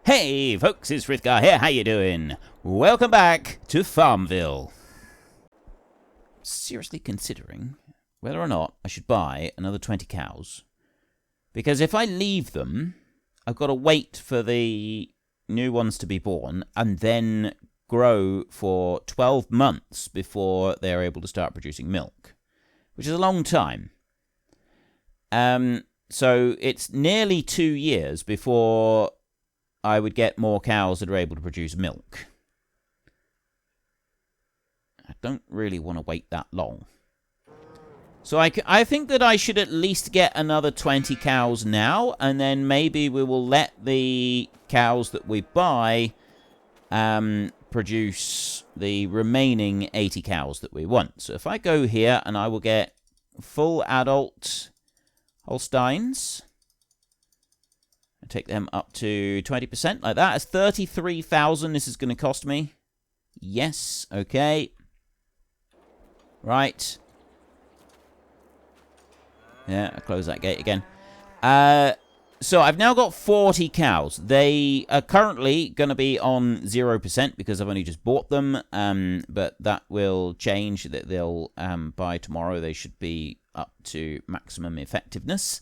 Hey folks, it's Frithgar here, how you doing? Welcome back to Farmville. Seriously considering whether or not I should buy another 20 cows. Because if I leave them, I've got to wait for the new ones to be born and then grow for 12 months before they're able to start producing milk. Which is a long time. So it's nearly 2 years before I would get more cows that are able to produce milk. I don't really want to wait that long. So I think that I should at least get another 20 cows now, and then maybe we will let the cows that we buy produce the remaining 80 cows that we want. So if I go here and I will get full adult Holsteins, take them up to 20% like that. It's 33,000 this is going to cost me. Yes, okay. Right. Yeah, I'll close that gate again. So I've now got 40 cows. They are currently going to be on 0% because I've only just bought them. But that will change. That they'll by tomorrow they should be up to maximum effectiveness.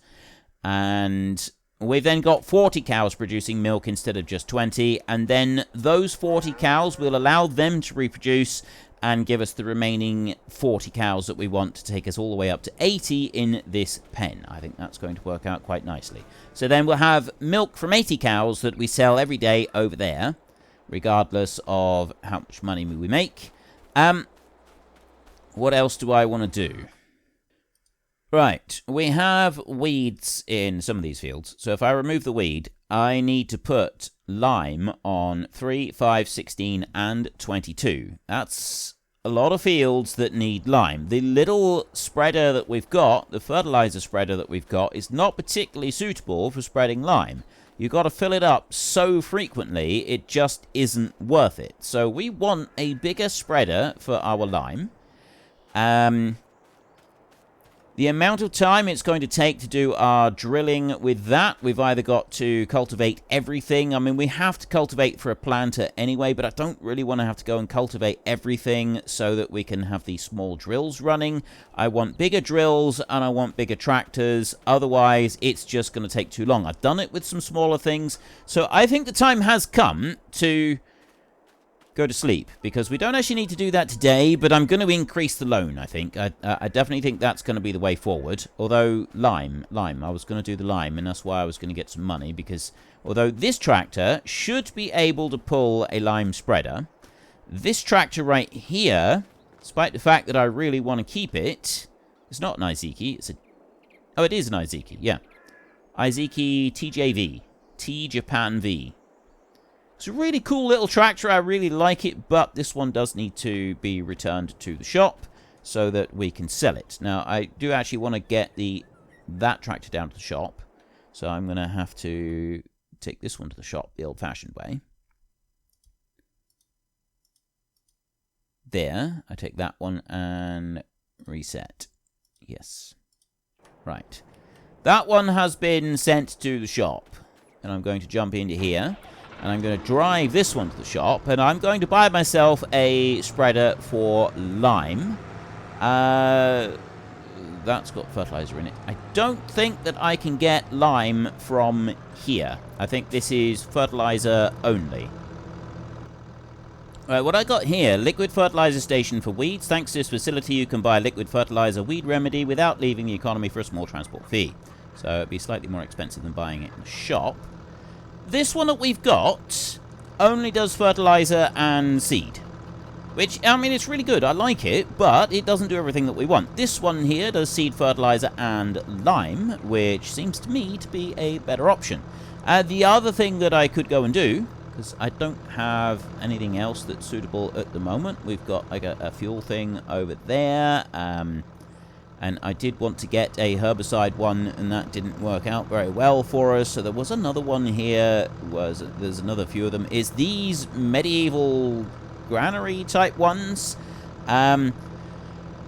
And we've then got 40 cows producing milk instead of just 20, and then those 40 cows will allow them to reproduce and give us the remaining 40 cows that we want to take us all the way up to 80 in this pen. I think that's going to work out quite nicely. So then we'll have milk from 80 cows that we sell every day over there, regardless of how much money we make. What else do I want to do? Right, we have weeds in some of these fields. So if I remove the weed, I need to put lime on 3, 5, 16, and 22. That's a lot of fields that need lime. The little spreader that we've got, the fertilizer spreader that we've got, is not particularly suitable for spreading lime. You've got to fill it up so frequently, it just isn't worth it. So we want a bigger spreader for our lime. The amount of time it's going to take to do our drilling with that, we've either got to cultivate everything. I mean, we have to cultivate for a planter anyway, but I don't really want to have to go and cultivate everything so that we can have these small drills running. I want bigger drills and I want bigger tractors. Otherwise, it's just going to take too long. I've done it with some smaller things. So I think the time has come to go to sleep, because we don't actually need to do that today, but I'm going to increase the loan, I think. I definitely think that's going to be the way forward. Although, lime, I was going to do the lime, and that's why I was going to get some money, because although this tractor should be able to pull a lime spreader, this tractor right here, despite the fact that I really want to keep it, it's not an Izeki, it's a... Oh, it is an Izeki, yeah. Izeki TJV, T-Japan V. It's a really cool little tractor, I really like it, but this one does need to be returned to the shop so that we can sell it. Now, I do actually want to get that tractor down to the shop, so I'm going to have to take this one to the shop the old-fashioned way. There, I take that one and reset. Yes. Right. That one has been sent to the shop, and I'm going to jump into here. And I'm going to drive this one to the shop, and I'm going to buy myself a spreader for lime. That's got fertilizer in it. I don't think that I can get lime from here. I think this is fertilizer only. Right, what I got here, liquid fertilizer station for weeds. Thanks to this facility, you can buy liquid fertilizer weed remedy without leaving the economy for a small transport fee. So it'd be slightly more expensive than buying it in the shop. This one that we've got only does fertilizer and seed. Which, I mean, it's really good. I like it, but it doesn't do everything that we want. This one here does seed, fertilizer, and lime, which seems to me to be a better option. The other thing that I could go and do, because I don't have anything else that's suitable at the moment. We've got like a fuel thing over there. And I did want to get a herbicide one, and that didn't work out very well for us. So there was another one here. There's another few of them. Is these medieval granary type ones?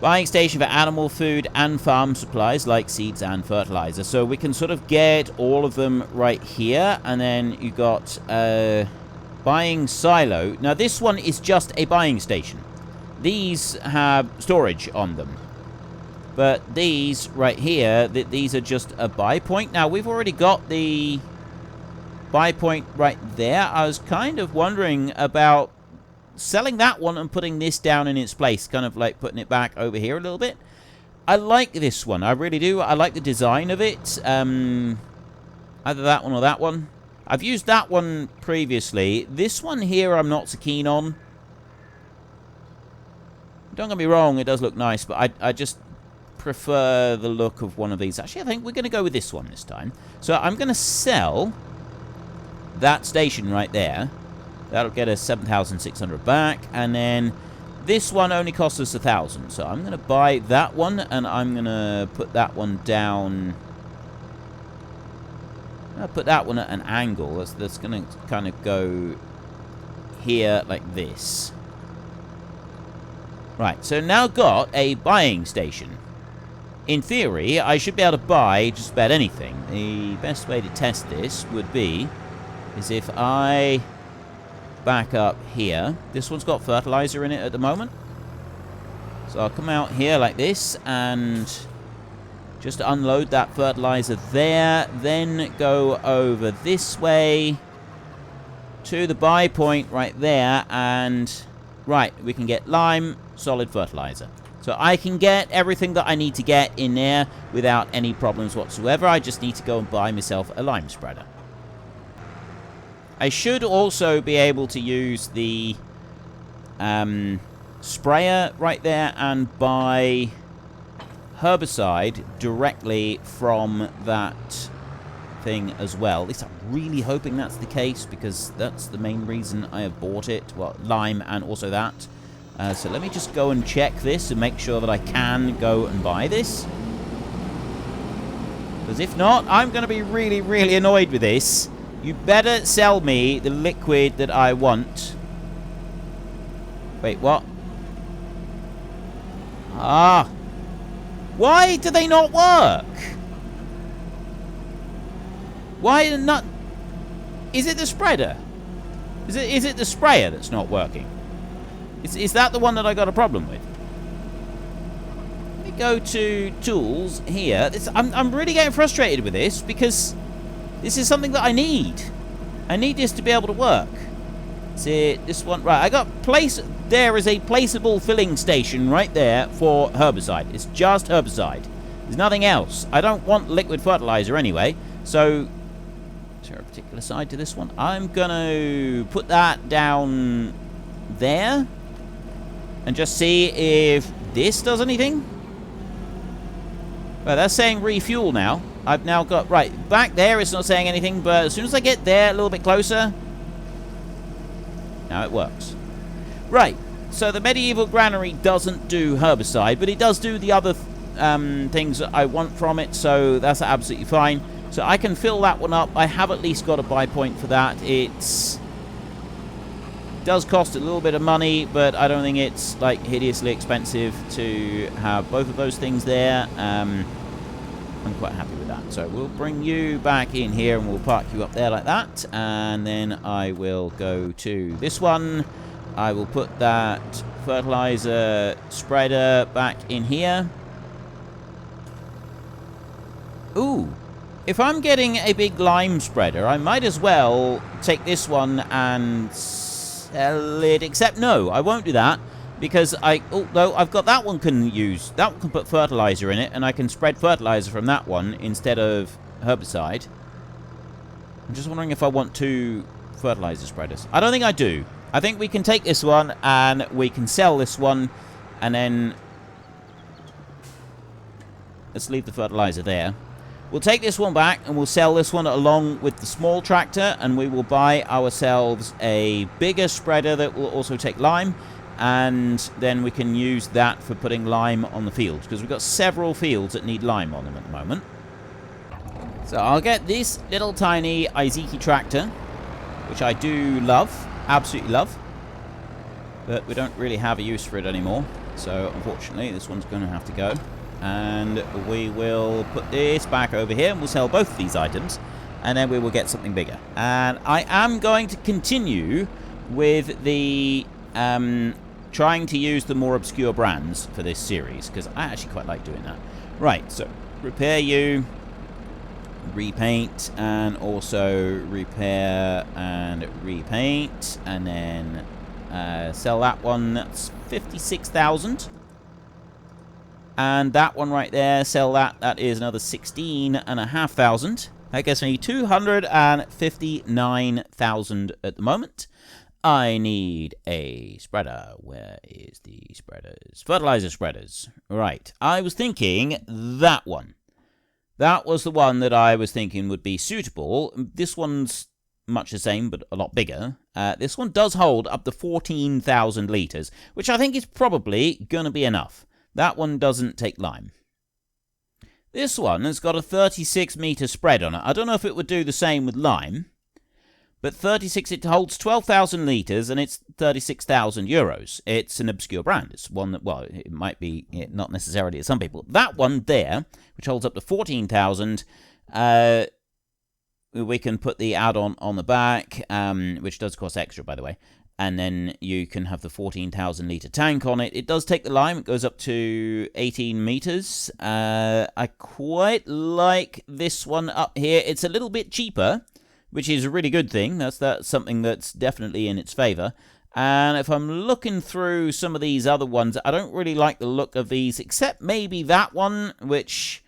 Buying station for animal food and farm supplies like seeds and fertilizer. So we can sort of get all of them right here. And then you got buying silo. Now this one is just a buying station. These have storage on them. But these right here, these are just a buy point. Now we've already got the buy point right there. I was kind of wondering about selling that one and putting this down in its place, kind of like putting it back over here a little bit. I like this one, I really do. I like the design of it. Either that one or that one. I've used that one previously. This one here I'm not so keen on. Don't get me wrong, it does look nice, but I just prefer the look of one of these. Actually, I think we're going to go with this one this time. So I'm going to sell that station right there. That'll get us 7,600 back. And then this one only costs us 1,000. So I'm going to buy that one, and I'm going to put that one down. I'll put that one at an angle. That's going to kind of go here like this. Right, so now got a buying station. In theory, I should be able to buy just about anything. The best way to test this would be is if I back up here. This one's got fertilizer in it at the moment. So I'll come out here like this and just unload that fertilizer there. Then go over this way to the buy point right there. And, right, we can get lime, solid fertilizer. So I can get everything that I need to get in there without any problems whatsoever. I just need to go and buy myself a lime spreader. I should also be able to use the sprayer right there and buy herbicide directly from that thing as well. At least I'm really hoping that's the case, because that's the main reason I have bought it. Well, lime and also that. So let me just go and check this and make sure that I can go and buy this. Because if not, I'm going to be really, really annoyed with this. You better sell me the liquid that I want. Wait, what? Ah. Why do they not work? Why not? Is it the spreader? Is it the sprayer that's not working? Is that the one that I got a problem with? Let me go to tools here. I'm really getting frustrated with this, because this is something that I need. I need this to be able to work. See, this one, right, I got there is a placeable filling station right there for herbicide. It's just herbicide. There's nothing else. I don't want liquid fertilizer anyway. So, is there a particular side to this one? I'm gonna put that down there and just see if this does anything. Well, that's saying refuel now. I've now got, right, back there it's not saying anything, but as soon as I get there a little bit closer, now it works. Right, so the medieval granary doesn't do herbicide, but it does do the other things that I want from it, so that's absolutely fine. So I can fill that one up. I have at least got a buy point for that. It does cost a little bit of money, but I don't think it's like hideously expensive to have both of those things there. I'm quite happy with that. So we'll bring you back in here and we'll park you up there like that. And then I will go to this one. I will put that fertilizer spreader back in here. Ooh. If I'm getting a big lime spreader, I might as well take this one and sell it. Except no, I won't do that. Because although I've got that one can put fertilizer in it, and I can spread fertilizer from that one instead of herbicide. I'm just wondering if I want 2 fertilizer spreaders. I don't think I do. I think we can take this one and we can sell this one, and then let's leave the fertilizer there. We'll take this one back and we'll sell this one along with the small tractor, and we will buy ourselves a bigger spreader that will also take lime. And then we can use that for putting lime on the fields, because we've got several fields that need lime on them at the moment. So I'll get this little tiny Izeki tractor, which I do love, absolutely love, but we don't really have a use for it anymore. So, unfortunately, this one's going to have to go. And we will put this back over here, and we'll sell both of these items. And then we will get something bigger. And I am going to continue with the trying to use the more obscure brands for this series, because I actually quite like doing that. Right, so repair you, repaint, and also repair and repaint, and then sell that one. That's 56,000. And that one right there, sell that. That is another 16,500. That gets me 259,000 at the moment. I need a spreader. Where is the spreaders? Fertilizer spreaders. Right. I was thinking that one. That was the one that I was thinking would be suitable. This one's much the same, but a lot bigger. This one does hold up to 14,000 litres, which I think is probably going to be enough. That one doesn't take lime. This one has got a 36-metre spread on it. I don't know if it would do the same with lime. But 36, it holds 12,000 litres, and it's 36,000 euros. It's an obscure brand. It's one that, well, it might be not necessarily to some people. That one there, which holds up to 14,000, we can put the add-on on the back, which does cost extra, by the way. And then you can have the 14,000 litre tank on it. It does take the lime. It goes up to 18 metres. I quite like this one up here. It's a little bit cheaper, which is a really good thing. That's something that's definitely in its favour. And if I'm looking through some of these other ones, I don't really like the look of these, except maybe that one, which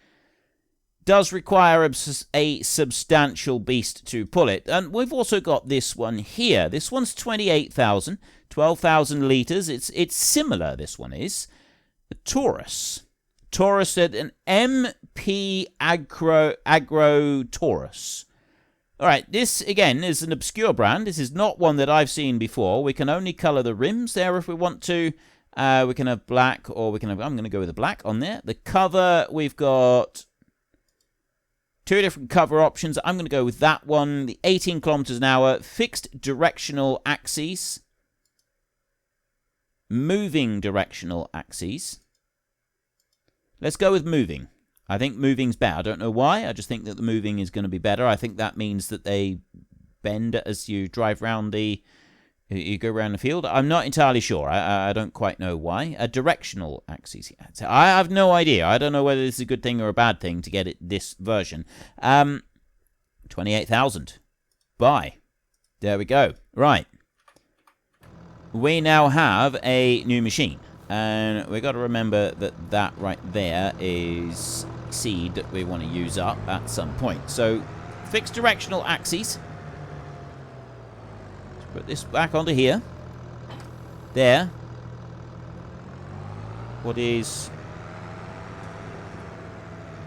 does require a substantial beast to pull it. And we've also got this one here. This one's 28,000, 12,000 litres. It's similar, this one is. A Taurus. Taurus said an MP Agro Taurus. Alright, this, again, is an obscure brand. This is not one that I've seen before. We can only colour the rims there if we want to. We can have black, or we can have... I'm going to go with the black on there. The cover, we've got two different cover options. I'm going to go with that one. The 18 kilometers an hour, fixed directional axes. Moving directional axes. Let's go with moving. I think moving's better. I don't know why. I just think that the moving is going to be better. I think that means that they bend as you drive around the... You go around the field. I'm not entirely sure. I don't quite know why. A directional axis. I have no idea. I don't know whether this is a good thing or a bad thing to get it this version. 28,000. Buy. There we go. Right. We now have a new machine. And we've got to remember that that right there is seed that we want to use up at some point. So, fixed directional axes. Let's put this back onto here. There. What is...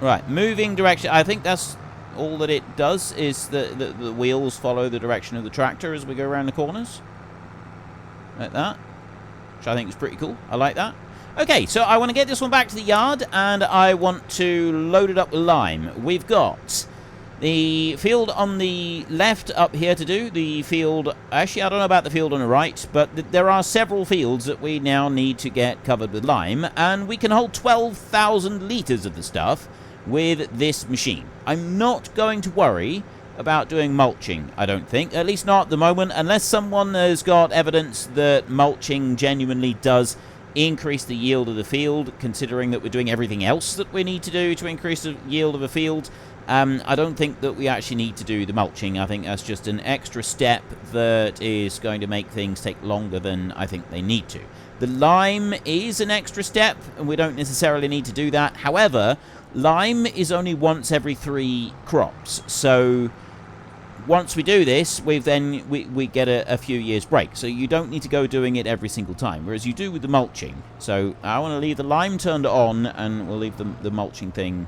Right, moving direction. I think that's all that it does, is the wheels follow the direction of the tractor as we go around the corners. Like that. Which I think is pretty cool. I like that. Okay, so I want to get this one back to the yard, and I want to load it up with lime. We've got the field on the left up here to do. The field... Actually, I don't know about the field on the right, but there are several fields that we now need to get covered with lime, and we can hold 12,000 litres of the stuff with this machine. I'm not going to worry about doing mulching, I don't think. At least not at the moment, unless someone has got evidence that mulching genuinely does increase the yield of the field, considering that we're doing everything else that we need to do to increase the yield of a field. I don't think that we actually need to do the mulching. I think that's just an extra step that is going to make things take longer than I think they need to. The lime is an extra step, and we don't necessarily need to do that. However, lime is only once every 3 crops, so once we do this, we get a few years break. So you don't need to go doing it every single time, whereas you do with the mulching. So I want to leave the lime turned on, and we'll leave the mulching thing...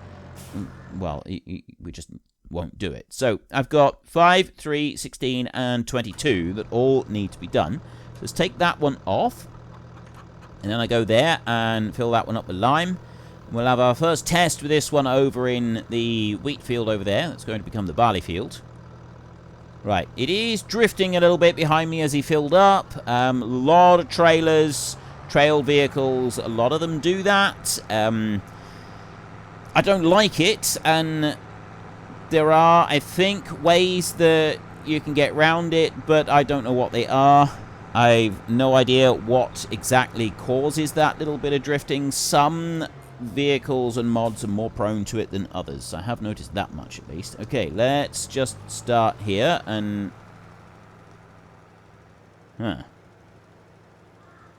Well, we just won't do it. So I've got 5, 3, 16, and 22 that all need to be done. Let's take that one off. And then I go there and fill that one up with lime. We'll have our first test with this one over in the wheat field over there. That's going to become the barley field. Right, it is drifting a little bit behind me as he filled up. A lot of trailers trail vehicles, a lot of them do that. I don't like it, and there are, I think, ways that you can get around it, but I don't know what they are. I've no idea what exactly causes that little bit of drifting. Some vehicles and mods are more prone to it than others. I have noticed that much, at least. Okay, let's just start here and...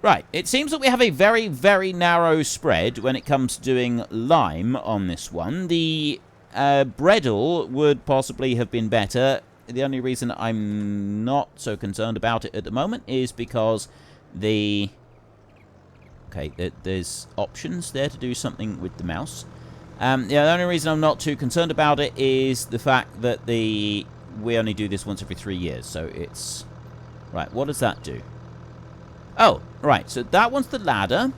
Right, it seems that we have a very, very narrow spread when it comes to doing lime on this one. The Bredel would possibly have been better. The only reason I'm not so concerned about it at the moment is because the... Okay, there's options there to do something with the mouse. The only reason I'm not too concerned about it is the fact that we only do this once every 3 years, so it's... Right, what does that do? Oh, right, so that one's the ladder.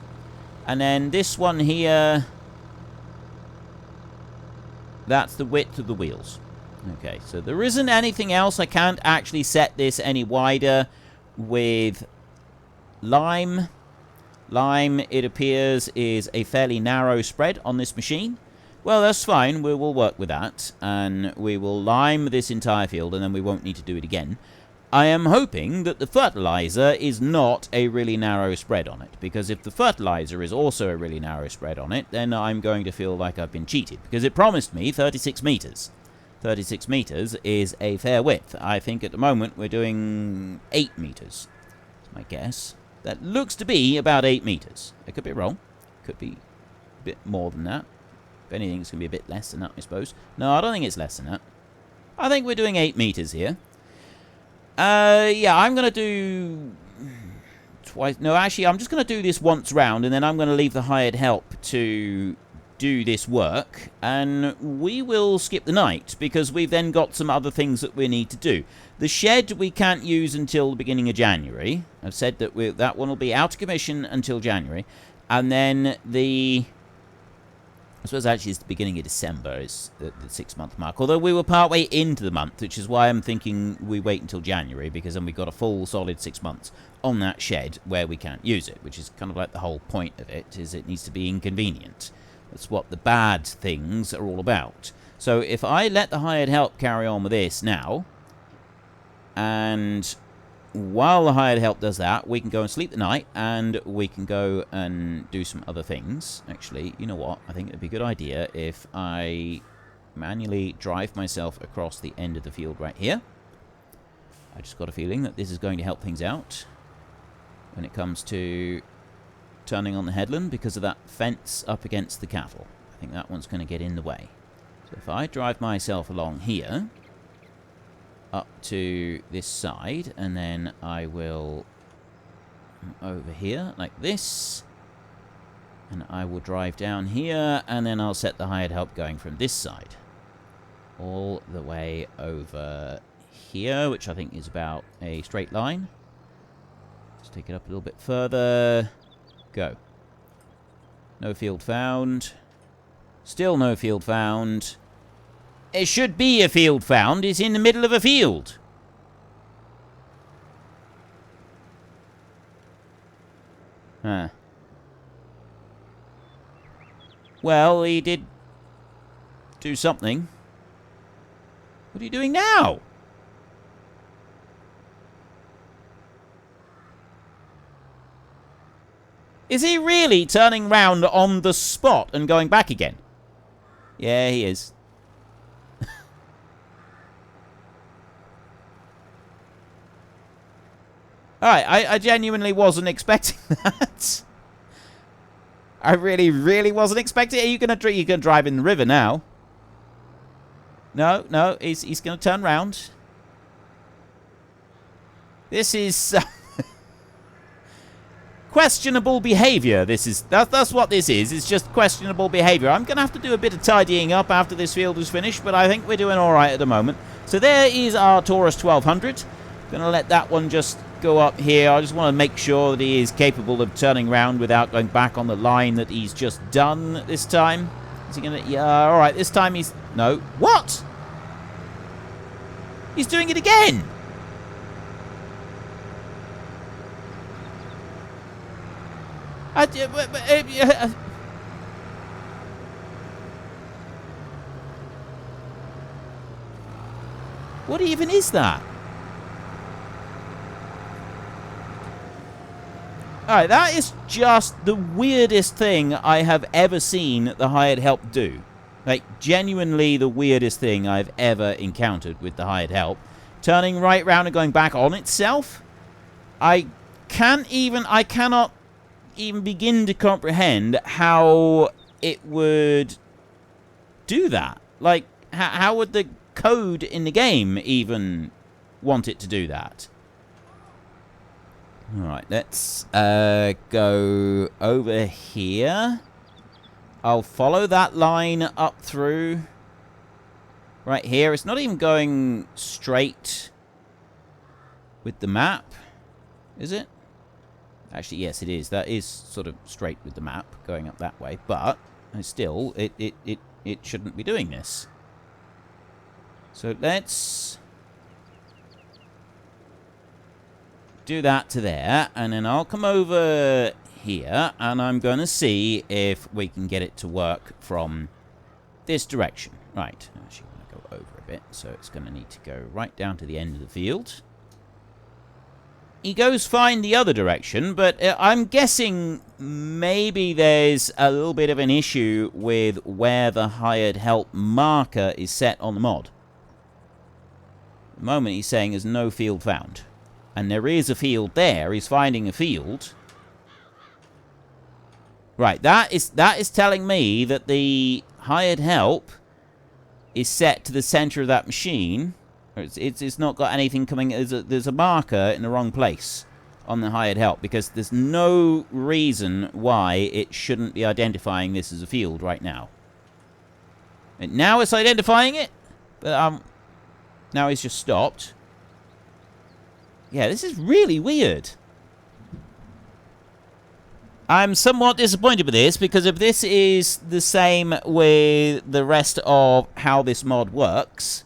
And then this one here... That's the width of the wheels. Okay, so there isn't anything else. I can't actually set this any wider with lime. Lime, it appears, is a fairly narrow spread on this machine. Well, that's fine. We will work with that. And we will lime this entire field, and then we won't need to do it again. I am hoping that the fertilizer is not a really narrow spread on it, because if the fertilizer is also a really narrow spread on it, then I'm going to feel like I've been cheated, because it promised me 36 meters. 36 meters is a fair width. I think at the moment we're doing 8 meters. That's my guess. That looks to be about 8 meters. I could be wrong. Could be a bit more than that. If anything, it's going to be a bit less than that, I suppose. No, I don't think it's less than that. I think we're doing 8 meters here. Yeah, I'm going to do twice. No, actually, I'm just going to do this once round, and then I'm going to leave the hired help to do this work, and we will skip the night, because we've then got some other things that we need to do. The shed we can't use until the beginning of January. I've said that that one will be out of commission until January, and then I suppose actually it's the beginning of December, is the 6-month mark. Although we were partway into the month, which is why I'm thinking we wait until January, because then we've got a full, solid 6 months on that shed where we can't use it, which is kind of like the whole point of it, is it needs to be inconvenient. That's what the bad things are all about. So if I let the hired help carry on with this now, and while the hired help does that, we can go and sleep the night, and we can go and do some other things. Actually, you know what? I think it'd be a good idea if I manually drive myself across the end of the field right here. I just got a feeling that this is going to help things out when it comes to turning on the headland, because of that fence up against the cattle. I think that one's going to get in the way. So if I drive myself along here up to this side, and then I will over here like this, and I will drive down here, and then I'll set the hired help going from this side all the way over here, which I think is about a straight line. Let's take it up a little bit further. Go. No field found. Still no field found. It should be a field found. It's in the middle of a field. Huh. Well, he did do something. What are you doing now? Is he really turning round on the spot and going back again? Yeah, he is. Alright, I genuinely wasn't expecting that. I really wasn't expecting it. Are you gonna drive in the river now? No, he's gonna turn round. This is questionable behavior. That's what this is. It's just questionable behavior. I'm gonna have to do a bit of tidying up after this field is finished, but I think we're doing alright at the moment. So there is our Taurus 1200. Gonna let that one just go up here. I just want to make sure that he is capable of turning around without going back on the line that he's just done this time. Is he gonna... Yeah, alright, this time he's... No. What? He's doing it again! What even is that? Alright, that is just the weirdest thing I have ever seen the hired help do. Like, genuinely the weirdest thing I've ever encountered with the hired help. Turning right round and going back on itself? I cannot even begin to comprehend how it would do that. Like, how would the code in the game even want it to do that? Alright, let's go over here. I'll follow that line up through. Right here. It's not even going straight with the map, is it? Actually, yes, it is. That is sort of straight with the map, going up that way. But still, it shouldn't be doing this. So let's do that to there, and then I'll come over here, and I'm going to see if we can get it to work from this direction. Right, actually, I'm going to go over a bit, so it's going to need to go right down to the end of the field. He goes fine the other direction, but I'm guessing maybe there's a little bit of an issue with where the hired help marker is set on the mod. At the moment, he's saying there's no field found. And there is a field there. He's finding a field. Right, that is telling me that the hired help is set to the center of that machine. It's not got anything coming. There's a marker in the wrong place on the hired help, because there's no reason why it shouldn't be identifying this as a field right now. And now it's identifying it, but now he's just stopped. Yeah, this is really weird. I'm somewhat disappointed with this, because if this is the same with the rest of how this mod works...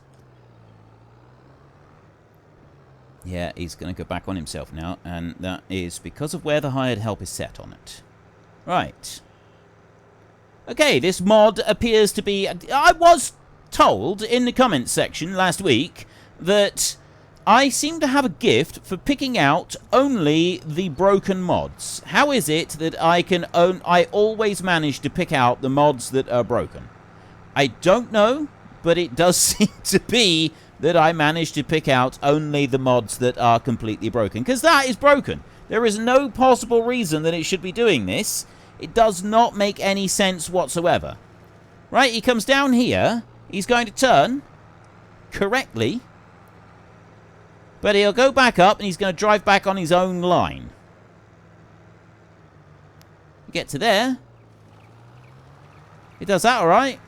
Yeah, he's going to go back on himself now, and that is because of where the hired help is set on it. Right. Okay, this mod appears to be... I was told in the comments section last week that I seem to have a gift for picking out only the broken mods. How is it that I always manage to pick out the mods that are broken? I don't know, but it does seem to be that I managed to pick out only the mods that are completely broken. Because that is broken. There is no possible reason that it should be doing this. It does not make any sense whatsoever. Right, he comes down here. He's going to turn correctly. But he'll go back up and he's going to drive back on his own line. Get to there. He does that alright.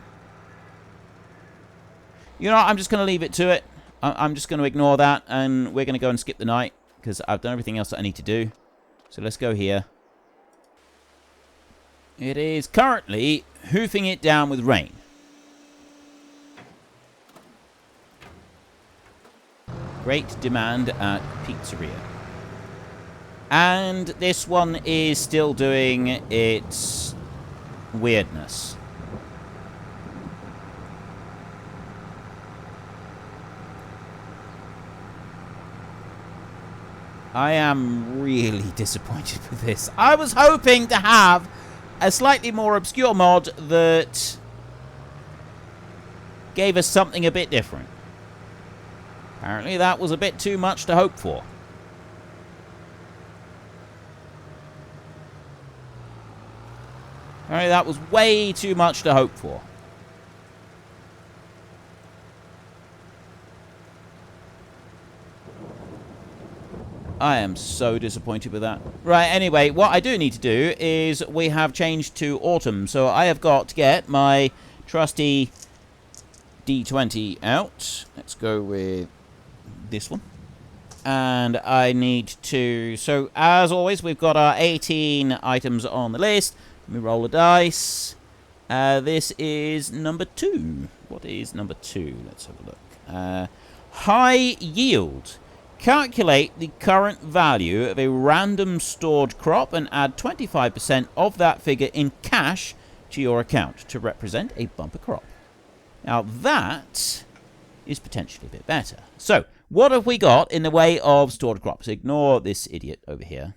You know what, I'm just going to leave it to it. I'm just going to ignore that, and we're going to go and skip the night, because I've done everything else that I need to do. So let's go here. It is currently hoofing it down with rain. Great demand at pizzeria. And this one is still doing its weirdness. I am really disappointed with this. I was hoping to have a slightly more obscure mod that gave us something a bit different. Apparently that was a bit too much to hope for. Apparently that was way too much to hope for. I am so disappointed with that. Right, anyway, what I do need to do is we have changed to autumn. So I have got to get my trusty D20 out. Let's go with this one. And I need to... So, as always, we've got our 18 items on the list. Let me roll a dice. This is number 2. What is number 2? Let's have a look. High yield. calculate the current value of a random stored crop and add 25% of that figure in cash to your account to represent a bumper crop. Now that is potentially a bit better. So, what have we got in the way of stored crops? Ignore this idiot over here.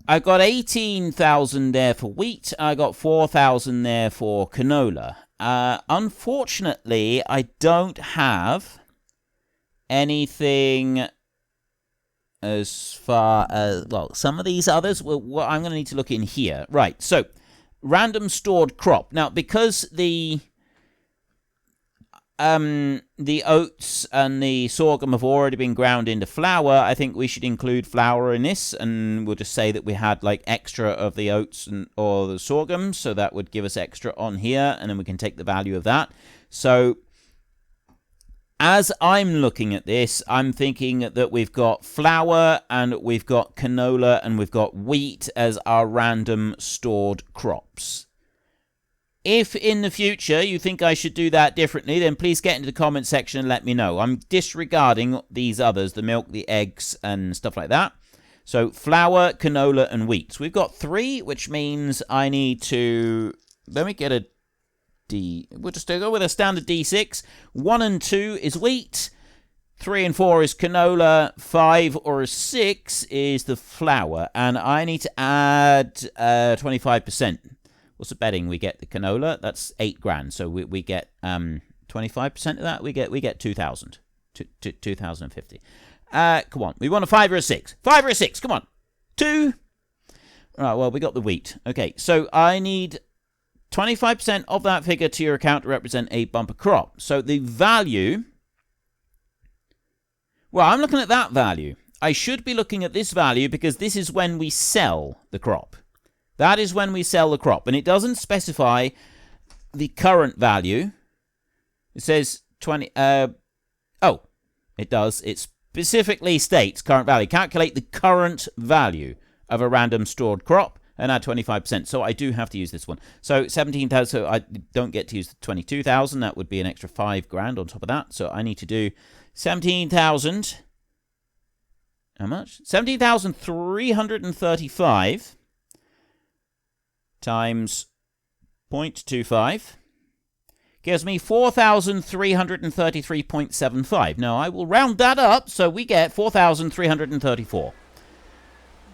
I've got 18,000 there for wheat. I got 4,000 there for canola. Unfortunately, I don't have anything as far as, well, some of these others, well, I'm going to need to look in here. Right, so, random stored crop. Now, because the oats and the sorghum have already been ground into flour, I think we should include flour in this, and we'll just say that we had like extra of the oats or the sorghum, so that would give us extra on here, and then we can take the value of that. So as I'm looking at this, I'm thinking that we've got flour and we've got canola and we've got wheat as our random stored crops. If in the future you think I should do that differently, then please get into the comment section and let me know. I'm disregarding these others, the milk, the eggs, and stuff like that. So flour, canola, and wheat. So we've got 3, which means I need to... Let me get a D... We'll just go with a standard D6. 1 and 2 is wheat. 3 and 4 is canola. 5 or 6 is the flour. And I need to add 25%. What's the betting? We get the canola. That's 8 grand. So we get 25% of that. We get 2,000. 2,050. Come on. We want a 5 or a 6. 5 or a 6. Come on. 2. All right. Well, we got the wheat. Okay. So I need 25% of that figure to your account to represent a bumper crop. So the value. Well, I'm looking at that value. I should be looking at this value because this is when we sell the crop. That is when we sell the crop. And it doesn't specify the current value. It says 20... oh, it does. It specifically states current value. Calculate the current value of a random stored crop and add 25%. So I do have to use this one. So 17,000. So I don't get to use the 22,000. That would be an extra 5 grand on top of that. So I need to do 17,000. How much? 17,335. Times 0.25 gives me 4,333.75. Now, I will round that up, so we get 4,334.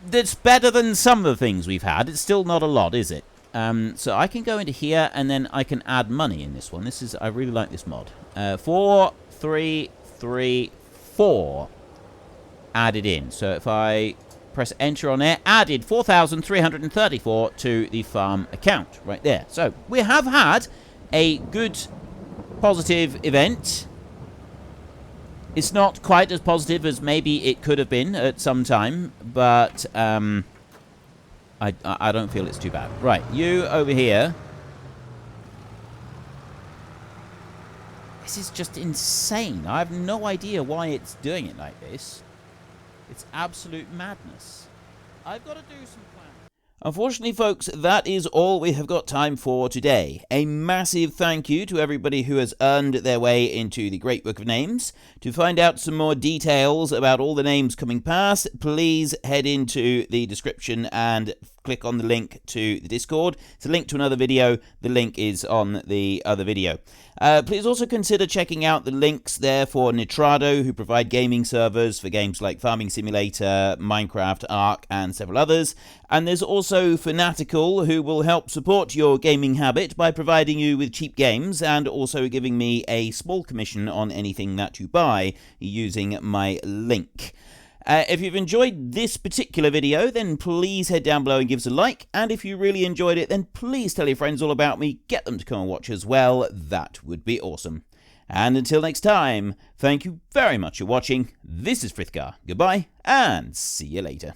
That's better than some of the things we've had. It's still not a lot, is it? So I can go into here, and then I can add money in this one. I really like this mod. 4334 added in. So if I press enter on there, added 4,334 to the farm account right there. So we have had a good positive event. It's not quite as positive as maybe it could have been at some time, but I don't feel it's too bad. Right, you over here. This is just insane. I have no idea why it's doing it like this. It's absolute madness. I've got to do some planning. Unfortunately, folks, that is all we have got time for today. A massive thank you to everybody who has earned their way into the Great Book of Names. To find out some more details about all the names coming past, please head into the description and click on the link to the Discord. It's a link to another video. The link is on the other video. Please also consider checking out the links there for Nitrado, who provide gaming servers for games like Farming Simulator, Minecraft, Ark, and several others. And there's also Fanatical, who will help support your gaming habit by providing you with cheap games and also giving me a small commission on anything that you buy using my link. If you've enjoyed this particular video, then please head down below and give us a like. And if you really enjoyed it, then please tell your friends all about me. Get them to come and watch as well. That would be awesome. And until next time, thank you very much for watching. This is Frithgar. Goodbye, and see you later.